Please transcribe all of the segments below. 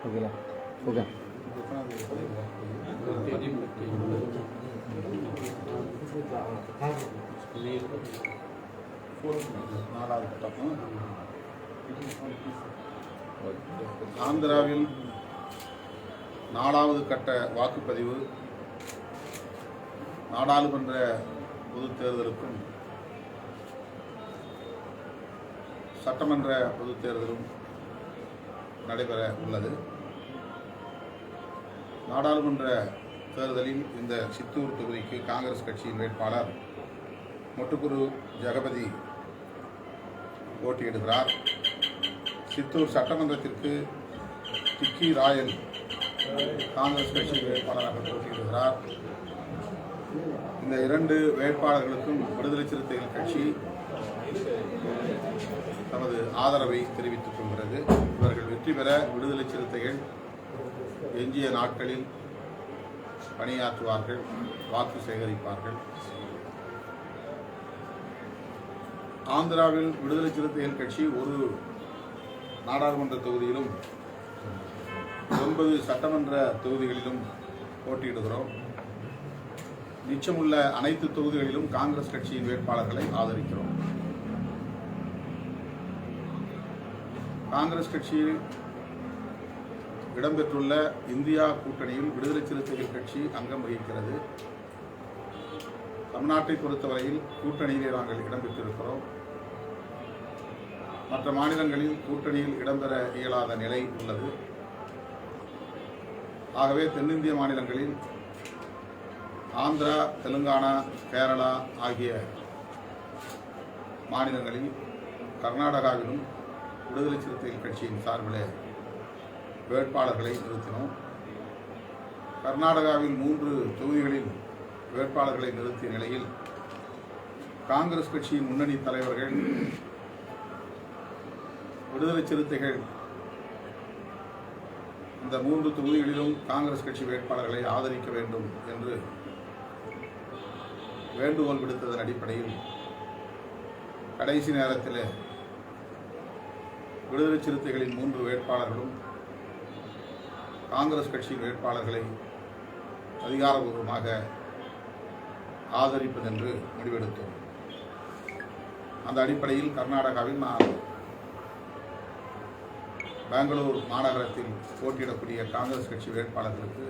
ஓகேங்களா? ஓகே. ஆந்திராவில் 4வது கட்ட வாக்குப்பதிவு நாடாளுமன்ற பொதுத் தேர்தலுக்கும் சட்டமன்ற பொதுத் தேர்தலும் நடைபெற உள்ளது. நாடாளுமன்ற தேர்தலில் இந்த சித்தூர் தொகுதிக்கு காங்கிரஸ் கட்சியின் வேட்பாளர் மொட்டுக்குரு ஜெகபதி போட்டியிடுகிறார். சித்தூர் சட்டமன்றத்திற்கு டிக்கி ராயல் காங்கிரஸ் கட்சி வேட்பாளராக போட்டியிடுகிறார். இந்த 2 வேட்பாளர்களுக்கும் விடுதலை சிறுத்தைகள் கட்சி தமது ஆதரவை தெரிவித்துக் கொள்கிறது. இவர்கள் வெற்றி பெற விடுதலை சிறுத்தைகள் எஞ்சிய நாட்களில் பணியாற்றுவார்கள், வாக்கு சேகரிப்பார்கள். ஆந்திராவில் விடுதலை சிறுத்தைகள் கட்சி ஒரு நாடாளுமன்ற தொகுதியிலும் 9 சட்டமன்ற தொகுதிகளிலும் போட்டியிடுகிறோம். மிச்சமுள்ள அனைத்து தொகுதிகளிலும் காங்கிரஸ் கட்சியின் வேட்பாளர்களை ஆதரிக்கிறோம். காங்கிரஸ் கட்சியில் இடம்பெற்றுள்ள இந்தியா கூட்டணியில் விடுதலை சிறுத்தைகள் கட்சி அங்கம் வகிக்கிறது. தமிழ்நாட்டை பொறுத்தவரையில் கூட்டணியிலே நாங்கள் இடம்பெற்றிருக்கிறோம். மற்ற மாநிலங்களில் கூட்டணியில் இடம்பெற இயலாத நிலை உள்ளது. ஆகவே தென்னிந்திய மாநிலங்களில் ஆந்திரா, தெலுங்கானா, கேரளா ஆகிய மாநிலங்களில் கர்நாடகாவிலும் விடுதலை சிறுத்தைகள் கட்சியின் சார்பில் வேட்பாளர்களை நிறுத்தினோம். கர்நாடகாவில் 3 தொகுதிகளில் வேட்பாளர்களை நிறுத்திய நிலையில் காங்கிரஸ் கட்சியின் முன்னணி தலைவர்கள் விடுதலை சிறுத்தைகள் இந்த 3 தொகுதிகளிலும் காங்கிரஸ் கட்சி வேட்பாளர்களை ஆதரிக்க வேண்டும் என்று வேண்டுகோள் விடுத்ததன் அடிப்படையில் கடைசி நேரத்தில் விடுதலை சிறுத்தைகளின் 3 வேட்பாளர்களும் காங்கிரஸ் கட்சியின் வேட்பாளர்களை அதிகாரபூர்வமாக ஆதரிப்பதென்று முடிவெடுத்தோம். அந்த அடிப்படையில் கர்நாடகாவில் நான் பெங்களூர் மாநகரத்தில் போட்டியிடக்கூடிய காங்கிரஸ் கட்சி வேட்பாளர்களுக்கு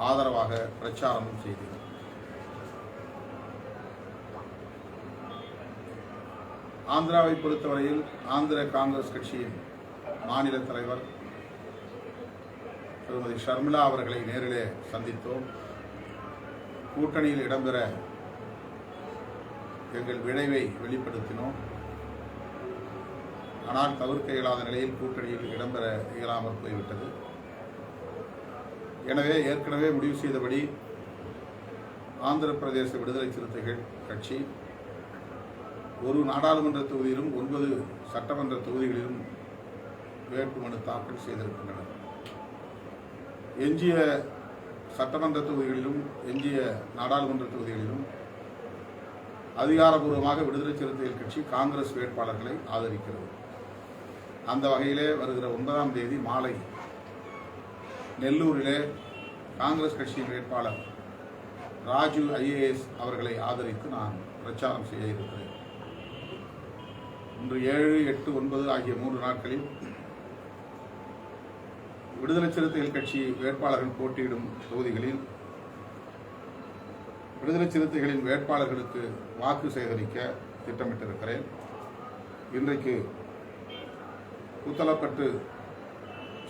ஆதரவாக பிரச்சாரமும் செய்தேன். ஆந்திராவை பொறுத்தவரையில் ஆந்திர காங்கிரஸ் கட்சியின் மாநில தலைவர் திருமதி ஷர்மிளா அவர்களை நேரிலே சந்தித்தோம். கூட்டணியில் இடம்பெற எங்கள் விளைவை வெளிப்படுத்தினோம். ஆனால் தவிர்க்க இயலாத நிலையில் கூட்டணியில் இடம்பெற இயலாமல் போய்விட்டது. எனவே ஏற்கனவே முடிவு செய்தபடி ஆந்திர பிரதேச விடுதலை சிறுத்தைகள் கட்சி ஒரு நாடாளுமன்ற தொகுதியிலும் 9 சட்டமன்ற தொகுதிகளிலும் வேட்புமனு தாக்கல் செய்திருக்கின்றனர். எஞ்சிய சட்டமன்ற தொகுதிகளிலும் எஞ்சிய நாடாளுமன்ற தொகுதிகளிலும் அதிகாரபூர்வமாக விடுதலை சிறுத்தைகள் கட்சி காங்கிரஸ் வேட்பாளர்களை ஆதரிக்கிறது. அந்த வகையிலே வருகிற 9ஆம் தேதி மாலை நெல்லூரிலே காங்கிரஸ் கட்சியின் வேட்பாளர் ராஜு IAS அவர்களை ஆதரித்து நான் பிரச்சாரம் செய்ய இருக்கிறேன். இன்று 7, 8, 9 ஆகிய 3 நாட்களில் விடுதலை சிறுத்தைகள் கட்சி வேட்பாளர்கள் போட்டியிடும் தொகுதிகளில் விடுதலை சிறுத்தைகளின் வேட்பாளர்களுக்கு வாக்கு சேகரிக்க திட்டமிட்டிருக்கிறேன். இன்றைக்கு புத்தளப்பட்டு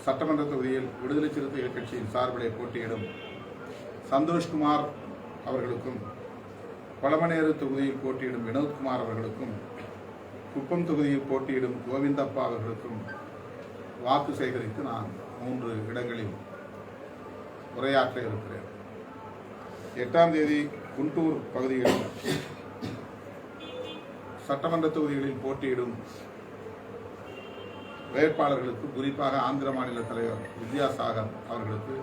சட்டமன்ற தொகுதியில் விடுதலை சிறுத்தைகள் கட்சியின் சார்பிலே போட்டியிடும் சந்தோஷ்குமார் அவர்களுக்கும், கொளமனேறு தொகுதியில் போட்டியிடும் வினோத்குமார் அவர்களுக்கும், குப்பம் தொகுதியில் போட்டியிடும் கோவிந்தப்பா அவர்களுக்கும் வாக்கு சேகரித்து நான் 3 இடங்களில் உரையாற்ற இருக்கிறேன். 8ஆம் தேதி குண்டூர் பகுதியில் சட்டமன்ற தொகுதிகளில் போட்டியிடும் வேட்பாளர்களுக்கு, குறிப்பாக ஆந்திர மாநில தலைவர் வித்யாசாகர் அவர்களுக்கு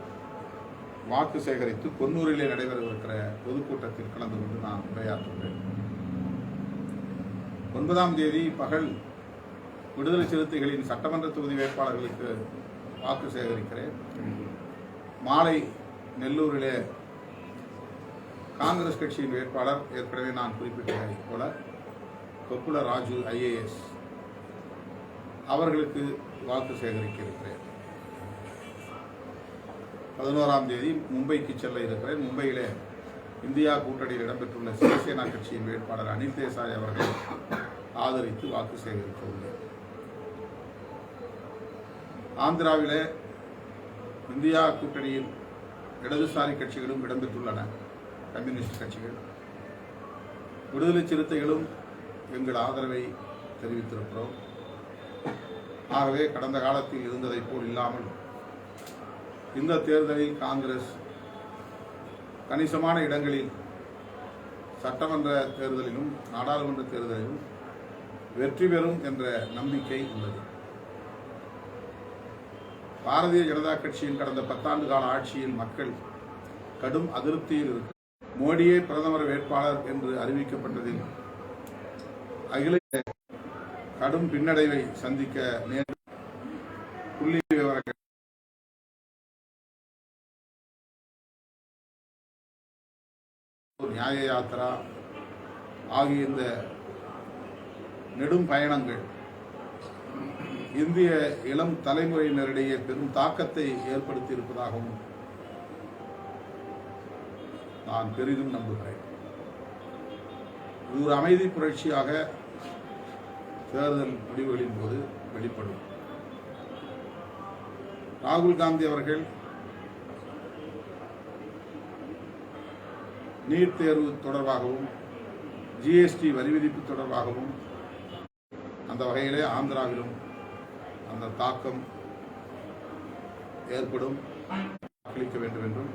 வாக்கு சேகரித்து கொன்னூரிலே நடைபெறவிருக்கிற பொதுக்கூட்டத்தில் கலந்து கொண்டு நான் உரையாற்றுகிறேன். 9ஆம் தேதி பகல் விடுதலை சிறுத்தைகளின் சட்டமன்ற தொகுதி வேட்பாளர்களுக்கு வாக்கு சேகரிக்கிறேன். மாலை நெல்லூரிலே காங்கிரஸ் கட்சியின் வேட்பாளர் ஏற்கனவே நான் குறிப்பிட்டதை போல கொப்புல ராஜு IAS அவர்களுக்கு வாக்கு சேகரிக்க இருக்கிறேன். 11ஆம் தேதி மும்பைக்கு செல்ல இருக்கிறேன். மும்பையிலே இந்தியா கூட்டணியில் இடம்பெற்றுள்ள சிவசேனா கட்சியின் வேட்பாளர் அனில் தேசாய் அவர்களை ஆதரித்து வாக்கு சேகரிக்க உள்ளேன். ஆந்திராவிலே இந்தியா கூட்டணியில் இடதுசாரி கட்சிகளும் இடம்பெற்றுள்ளன. கம்யூனிஸ்ட் கட்சிகள், விடுதலை சிறுத்தைகளும் எங்கள் ஆதரவை தெரிவித்திருக்கிறோம். ஆகவே கடந்த காலத்தில் இருந்ததைப் போல் இல்லாமல் இந்த தேர்தலில் காங்கிரஸ் கணிசமான இடங்களில் சட்டமன்ற தேர்தலிலும் நாடாளுமன்ற தேர்தலிலும் வெற்றி பெறும் என்ற நம்பிக்கை உள்ளது. பாரதிய ஜனதா கட்சியின் கடந்த 10 ஆண்டு கால ஆட்சியில் மக்கள் கடும் அதிருப்தியில் இருக்கிறார். மோடியே பிரதமர் வேட்பாளர் என்று அறிவிக்கப்பட்டதில் அகில கடும் பின்னடைவை சந்திக்க நேர்ந்த புள்ளி விவரங்கள் நியாய யாத்திரா ஆகிய இந்த நெடும் பயணங்கள் இந்திய இளம் தலைமுறையினரிடையே பெரும் தாக்கத்தை ஏற்படுத்தி இருப்பதாகவும் நான் பெரிதும் நம்புகிறேன். இது ஒரு அமைதி புரட்சியாக தேர்தல் முடிவுகளின் போது வெளிப்படும். ராகுல் காந்தி அவர்கள் நீட் தேர்வு தொடர்பாகவும் GST வரி விதிப்பு தொடர்பாகவும் அந்த வகையிலே ஆந்திராவிலும் அந்த தாக்கம் ஏற்படும் அளிக்க வேண்டும் என்றும்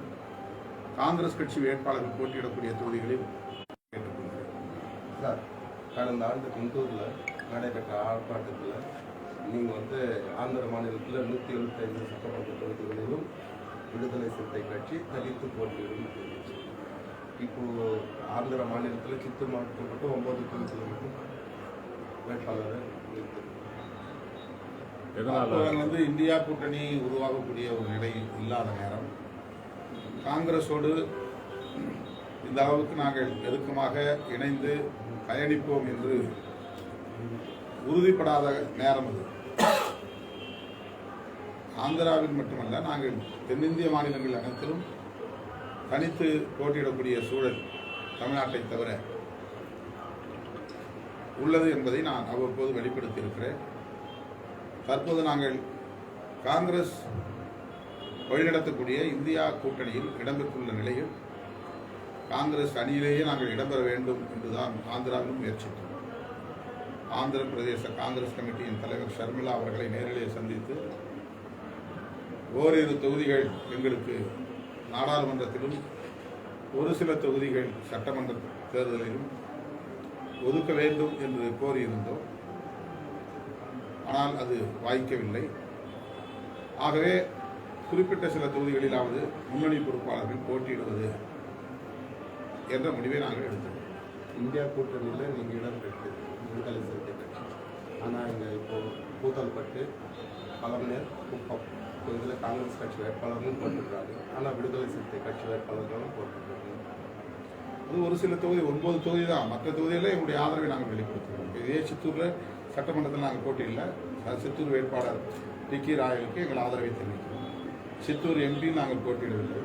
காங்கிரஸ் கட்சி வேட்பாளர்கள் போட்டியிடக்கூடிய தொகுதிகளில் கேட்டுக்கொள்கிறேன். சார், கடந்த ஆண்டு குண்டூரில் நடைபெற்ற ஆர்ப்பாட்டத்தில் நீங்கள் ஆந்திர மாநிலத்தில் 175 சட்டமன்ற தொகுதிகளிலும் விடுதலை சிறுத்தை கட்சி தனித்து போட்டியிடும். இப்போது ஆந்திர மாநிலத்தில் சித்தூர் மாவட்டத்தில் மட்டும் 9 தொகுதிகளுக்கும் வேட்பாளரை இந்தியா கூட்டணி உருவாகக்கூடிய ஒரு நிலை இல்லாத நேரம், காங்கிரஸோடு இந்த அளவுக்கு நாங்கள் நெருக்கமாக இணைந்து பயணிப்போம் என்று உறுதிப்படாத நேரம் அது. ஆந்திராவில் மட்டுமல்ல, நாங்கள் தென்னிந்திய மாநிலங்கள் அனைத்திலும் தனித்து போட்டியிடக்கூடிய சூழல் தமிழ்நாட்டை தவிர உள்ளது என்பதை நான் அவ்வப்போது வெளிப்படுத்தி இருக்கிறேன். தற்போது நாங்கள் காங்கிரஸ் வழிநடத்தக்கூடிய இந்தியா கூட்டணியில் இடம்பெற்றுள்ள நிலையில் காங்கிரஸ் அணியிலேயே நாங்கள் இடம்பெற வேண்டும் என்றுதான் ஆந்திராவிலும் முயற்சித்தோம். ஆந்திர பிரதேச காங்கிரஸ் கமிட்டியின் தலைவர் ஷர்மிளா அவர்களை நேரிலே சந்தித்து ஓரிரு தொகுதிகள் எங்களுக்கு நாடாளுமன்றத்திலும் ஒரு சில தொகுதிகள் சட்டமன்ற தேர்தலிலும் ஒதுக்க வேண்டும் என்று கோரியிருந்தோம். ஆனால் அது வாய்க்கவில்லை. ஆகவே குறிப்பிட்ட சில தொகுதிகளிலாவது முன்னணி பொறுப்பாளர்கள் போட்டியிடுவது என்ற முடிவை நாங்கள் எடுத்தோம். இந்தியா கூட்டணியில் நீங்கள் இடம் பெற்று விடுதலை சிறுத்தை கட்சி, ஆனால் இங்கே இப்போது பூத்தல்பட்டு, பழமநேர், குப்பம் இதில் காங்கிரஸ் கட்சி வேட்பாளர்களும் போட்டுருக்காங்க. ஆனால் விடுதலை சிறுத்தை கட்சி வேட்பாளர்களும் போட்டுருக்காங்க. அது ஒரு சில தொகுதி, 9 தொகுதி தான். மற்ற தொகுதியில் எங்களுடைய ஆதரவை நாங்கள் வெளிப்படுத்துகிறோம். இதே சித்தூரில் சட்டமன்றத்தில் நாங்கள் போட்டியில்லை. சித்தூர் வேட்பாளர் DK ராயலுக்கு எங்கள் ஆதரவை தெரிவிக்கிறோம். சித்தூர் MP நாங்கள் போட்டியிடவில்லை.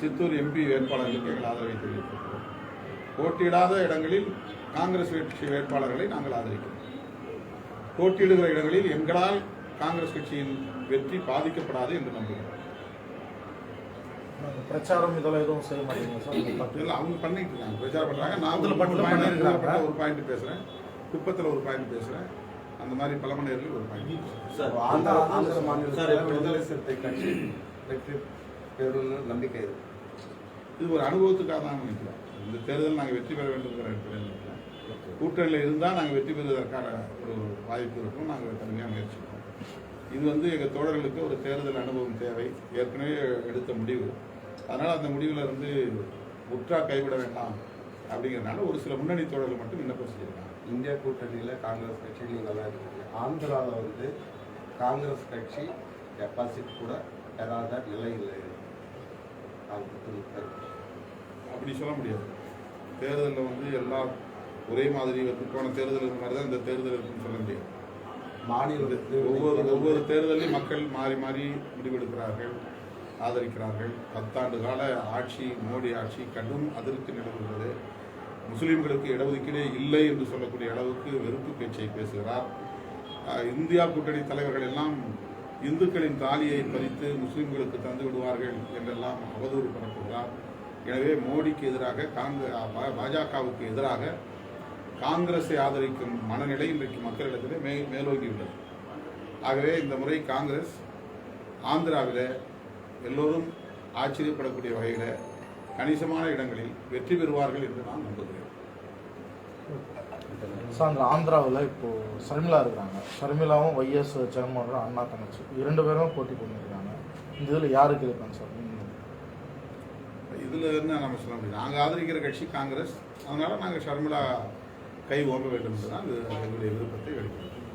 சித்தூர் MP வேட்பாளர்களுக்கு எங்கள் ஆதரவை தெரிவித்திருக்கிறோம். போட்டியிடாத இடங்களில் காங்கிரஸ் கட்சி வேட்பாளர்களை நாங்கள் ஆதரிக்கிறோம். போட்டியிடுகிற இடங்களில் எங்களால் காங்கிரஸ் கட்சியின் வெற்றி பாதிக்கப்படாது என்று நம்புகிறோம். பிரச்சாரம் இதெல்லாம் எதுவும் செய்ய மாட்டேங்குது. அவங்க பண்ணிட்டு இருக்காங்க, பிரச்சாரம் பண்றாங்க. நான் ஒரு பாயிண்ட் பேசுறேன், குப்பத்தில் ஒரு பாயிண்ட் பேசுறேன், அந்த மாதிரி பழமநேரில் ஒரு பாயிண்ட். ஆந்திர மாநிலத்தில் விடுதலை சிறுத்தை கட்சி வெற்றி பெறும்னு நம்பிக்கை இருக்கு. இது ஒரு அனுபவத்துக்காக தான் நினைக்கிறேன். இந்த தேர்தல் நாங்கள் வெற்றி பெற வேண்டும் நினைக்கிறேன். கூட்டணியில் இருந்தால் நாங்கள் வெற்றி பெறுவதற்கான ஒரு வாய்ப்பு இருக்கும். நாங்கள் கடுமையாக முயற்சிப்போம். இது எங்கள் தோழர்களுக்கு ஒரு தேர்தல் அனுபவம் தேவை. ஏற்கனவே எடுத்த முடிவு. அதனால் அந்த முடிவில் இருந்து முற்றா கைவிட வேண்டாம் அப்படிங்கிறதுனால ஒரு சில முன்னணி தோழர்கள் மட்டும் விண்ணப்பம் செஞ்சிருக்காங்க. இந்தியா கூட்டணியில் காங்கிரஸ் கட்சி நீங்கள்லாம் இருக்கீங்க. ஆந்திராவில் காங்கிரஸ் கட்சி டெபாசிட் கூட பெறாத நிலையில் அப்படி சொல்ல முடியாது. தேர்தலில் வந்து எல்லாம் ஒரே மாதிரி வந்து போன தேர்தல் மாதிரி தான் இந்த தேர்தல் இருக்குன்னு சொல்ல முடியாது. மாநிலத்தில் ஒவ்வொரு தேர்தலையும் மக்கள் மாறி மாறி முடிவெடுக்கிறார்கள், ஆதரிக்கிறார்கள். 10 ஆண்டு கால ஆட்சி, மோடி ஆட்சி கடும் அதிருப்தி நிலவுகிறது. முஸ்லீம்களுக்கு இடஒதுக்கீடே இல்லை என்று சொல்லக்கூடிய அளவுக்கு வெறுப்பு பேச்சை பேசுகிறார். இந்தியா கூட்டணி தலைவர்கள் எல்லாம் இந்துக்களின் தாலியை பறித்து முஸ்லீம்களுக்கு தந்து விடுவார்கள் என்றெல்லாம் அவதூறு பரப்புகிறார். எனவே மோடிக்கு எதிராக பாஜகவுக்கு எதிராக காங்கிரஸை ஆதரிக்கும் மனநிலை இன்றைக்கு மக்களிடத்திலே மேலோங்கியுள்ளது. ஆகவே இந்த முறை காங்கிரஸ் ஆந்திராவில் எல்லோரும் ஆச்சரியப்படக்கூடிய வகையில் கணிசமான இடங்களில் வெற்றி பெறுவார்கள் என்று நான் நம்புகிறேன். சார், அந்த ஆந்திராவில் இப்போது ஷர்மிளா இருக்கிறாங்க. ஷர்மிளாவும் வைஎஸ் ஜெகன்மோகனும் அண்ணா தங்கச்சி 2 பேரும் போட்டி பண்ணியிருக்காங்க. இந்த இதில் யாருக்கு இருக்காங்க சார்? இதில் என்ன நம்ம சொல்ல முடியும்? நாங்கள் ஆதரிக்கிற கட்சி காங்கிரஸ். அதனால் நாங்கள் ஷர்மிளா கை ஓங்க வேண்டும் என்று தான் எங்களுடைய விருப்பத்தை வெளிப்படுத்துகிறோம்.